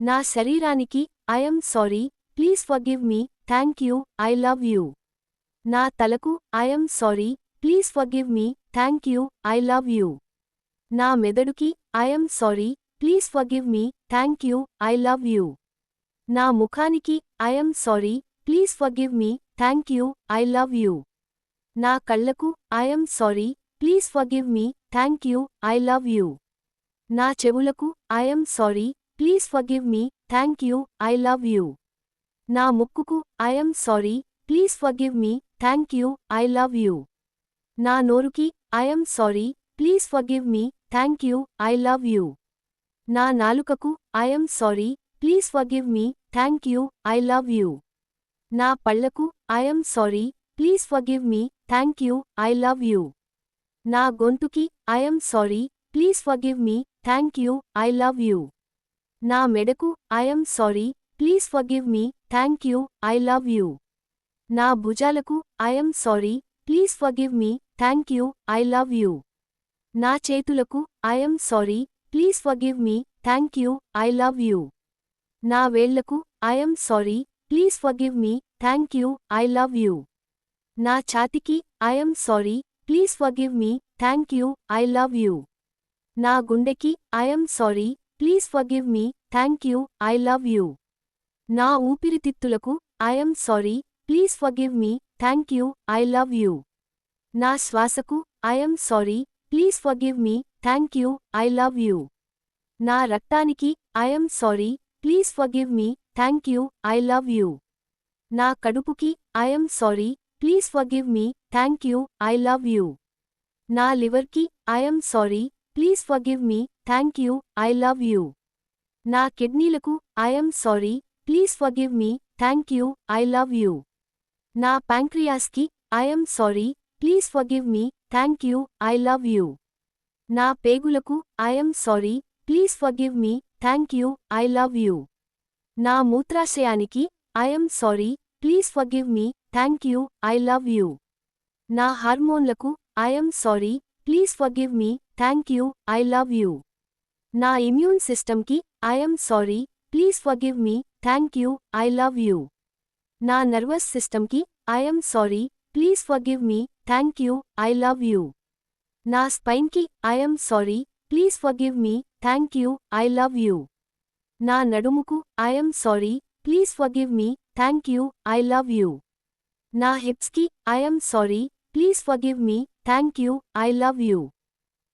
నా శరీరానికి I'm sorry, please forgive me, thank you, I love you. నా తలకు I'm sorry, please forgive me, thank you, I love you. నా మెదడుకి I'm sorry, please forgive me, thank you, I love you. నా ముఖానికి I'm sorry, please forgive me, thank you, I love you. నా కళ్ళకు I'm sorry, please forgive me, thank you, I love you. నా చెవులకు I'm sorry, please forgive me, thank you, I love you. నా ముక్కుకు I'm sorry, please forgive me, thank you, I love you. నా నోరుకి I'm sorry, please forgive me, thank you, I love you. నా నాలుకకు I'm sorry, please forgive me, thank you, I love you. నా పళ్లకు I'm sorry, please forgive me, thank you, I love you. నా గొంతుకి I'm sorry, please forgive me, thank you, I love you. నా మెడకు I'm sorry, please forgive me, thank you, I love you. నా భుజాలకు I'm sorry, please forgive me, thank you, I love you. నా చేతులకు I'm sorry, please forgive me, thank you, I love you. నా వేళ్లకు I'm sorry, please forgive me, thank you, I love you. నా ఛాతీకి I'm sorry, please forgive me, thank you, I love you. నా గుండెకి I'm sorry, please forgive me, thank you, I love you. నా ఊపిరితిత్తులకు I'm sorry, please forgive me, thank you, I love you. నా శ్వాసకు I'm sorry, please forgive me, thank you, I love you. నా రక్తానికి I'm sorry, please forgive me, thank you, I love you. నా కడుపుకి I'm sorry, please forgive me, thank you, I love you. నా లివర్కి I'm sorry, please forgive me, thank you, I love you. నా కిడ్నీలకు I'm sorry, please forgive me, thank you, I love you. నా ప్యాంక్రియాస్కి I'm sorry, please forgive me, thank you, I love you. నా పేగులకు I'm sorry, please forgive me, thank you, I love you. నా మూత్రాశయానికి I'm sorry, please forgive me, thank you, I love you. నా హార్మోన్లకు I'm sorry, please forgive me, thank you, I love you. నా immune సిస్టమ్కి I'm sorry, please forgive me, thank you, I love you. నా nervous సిస్టమ్కి I'm sorry, please forgive me, thank you, I love you. నా స్పైన్కి I'm sorry, please forgive me, thank you, I love you. నా నడుముకు I'm sorry, please forgive me, thank you, I love you. నా హిప్స్కి I'm sorry, please forgive me, thank you, I love you.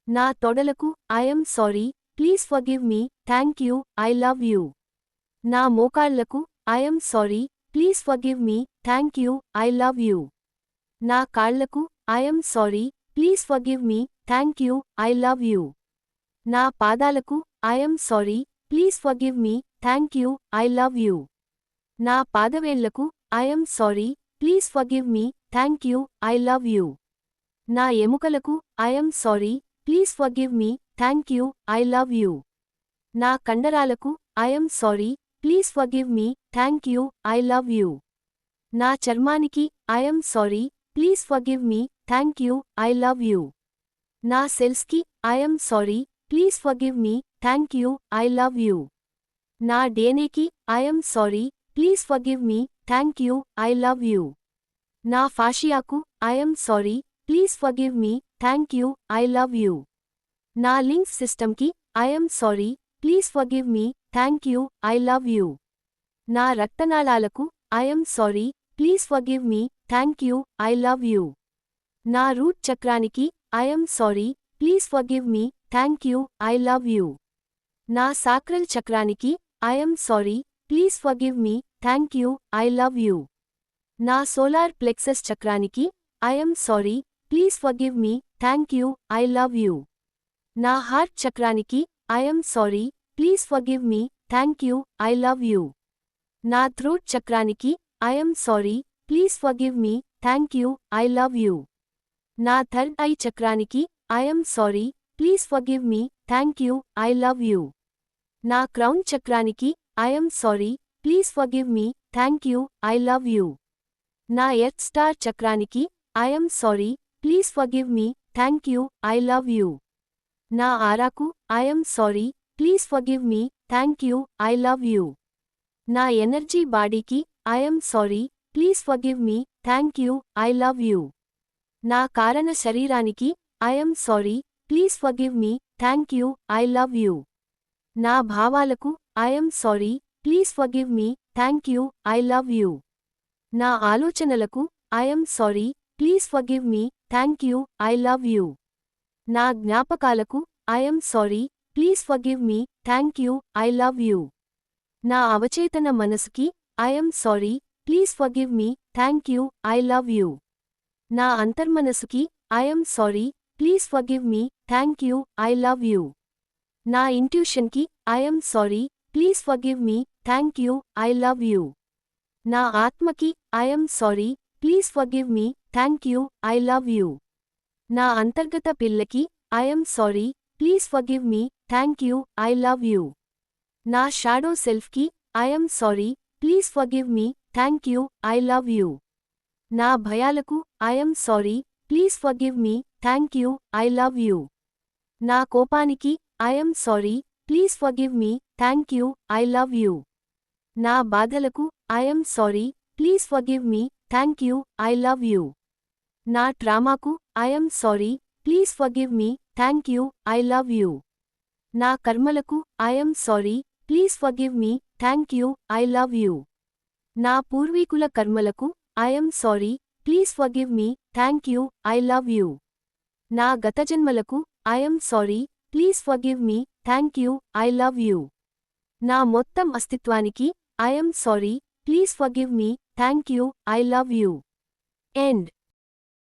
నా తొడలకు I'm sorry, please forgive me, thank you, I love you. నా మోకాళ్లకు I'm sorry, please forgive me, thank you, I love you. నా కాళ్లకు I'm sorry, please forgive me, thank you, I love you. నా పాదాలకు I'm sorry, please forgive me, thank you, I love you. నా పాదవేళ్లకు I'm sorry, please forgive me, thank you, I love you. నా ఎముకలకు I'm sorry, please forgive me, thank you, I love you. నా కండరాలకు I'm sorry, please forgive me, thank you, I love you. నా చర్మానికి I'm sorry, please forgive me, thank you, I love you. నా సెల్స్కి I'm sorry, please forgive me, thank you, I love you. నా డిఎన్ఏకి I'm sorry, please forgive me, thank you, I love you. నా ఫాషియాకు I'm sorry, please forgive me, thank you, I love you. నా lymph సిస్టమ్కి I'm sorry, please forgive me, thank you, I love you. నా రక్తనాళాలకు I'm sorry, please forgive me, thank you, I love you. నా root చక్రానికి I'm sorry, please forgive me, thank you, I love you. నా sacral చక్రానికి I'm sorry, please forgive me, thank you, I love you. నా solar plexus చక్రానికి I'm sorry, please forgive me, thank you, I love you. నా heart చక్రానికి I'm sorry, please forgive me, thank you, I love you. నా throat చక్రానికి I'm sorry, please forgive me, thank you, I love you. నా third I చక్రానికి I'm sorry, please forgive me, thank you, I love you. నా crown చక్రానికి I'm sorry, please forgive me, thank you, I love you. నా earth star చక్రానికి I'm sorry, please forgive me, thank you, I love you. నా ఆరాకు I'm sorry, please forgive me, thank you, I love you. నా energy బాడీకి I'm sorry, please forgive me, thank you, I love you. నా కారణ శరీరానికి I'm sorry, please forgive me, thank you, I love you. నా భావాలకు I'm sorry, please forgive me, thank you, I love you. నా ఆలోచనలకు I'm sorry, please forgive me, thank you, I love you. నా జ్ఞాపకాలకు I'm sorry, please forgive me, thank you, I love you. నా అవచేతన మనసుకి I'm sorry, please forgive me, thank you, I love you. నా అంతర్మనసుకి I'm sorry, please forgive me, thank you, I love you. నా ఇంట్యూషన్కి I'm sorry, please forgive me, thank you, I love you. నా ఆత్మకి I'm sorry, please forgive me, thank you, I love you. నా అంతర్గత పిల్లకి I'm sorry, please forgive me, thank you, I love you. నా shadow సెల్ఫ్కి I'm sorry, please forgive me, thank you, I love you. నా భయాలకు I'm sorry, please forgive me, thank you, I love you. నా కోపానికి I'm sorry, please forgive me, thank you, I love you. నా బాధలకు I'm sorry, please forgive me, thank you, I love you. నా ట్రామాకు I'm sorry, please forgive me, thank you, I love you. నా కర్మలకు I'm sorry, please forgive me, thank you, I love you. నా పూర్వీకుల కర్మలకు I'm sorry, please forgive me, thank you, I love you. నా గతజన్మలకు I'm sorry, please forgive me, thank you, I love you. నా మొత్తం అస్తిత్వానికి I'm sorry, please forgive me, thank you, I love you. End.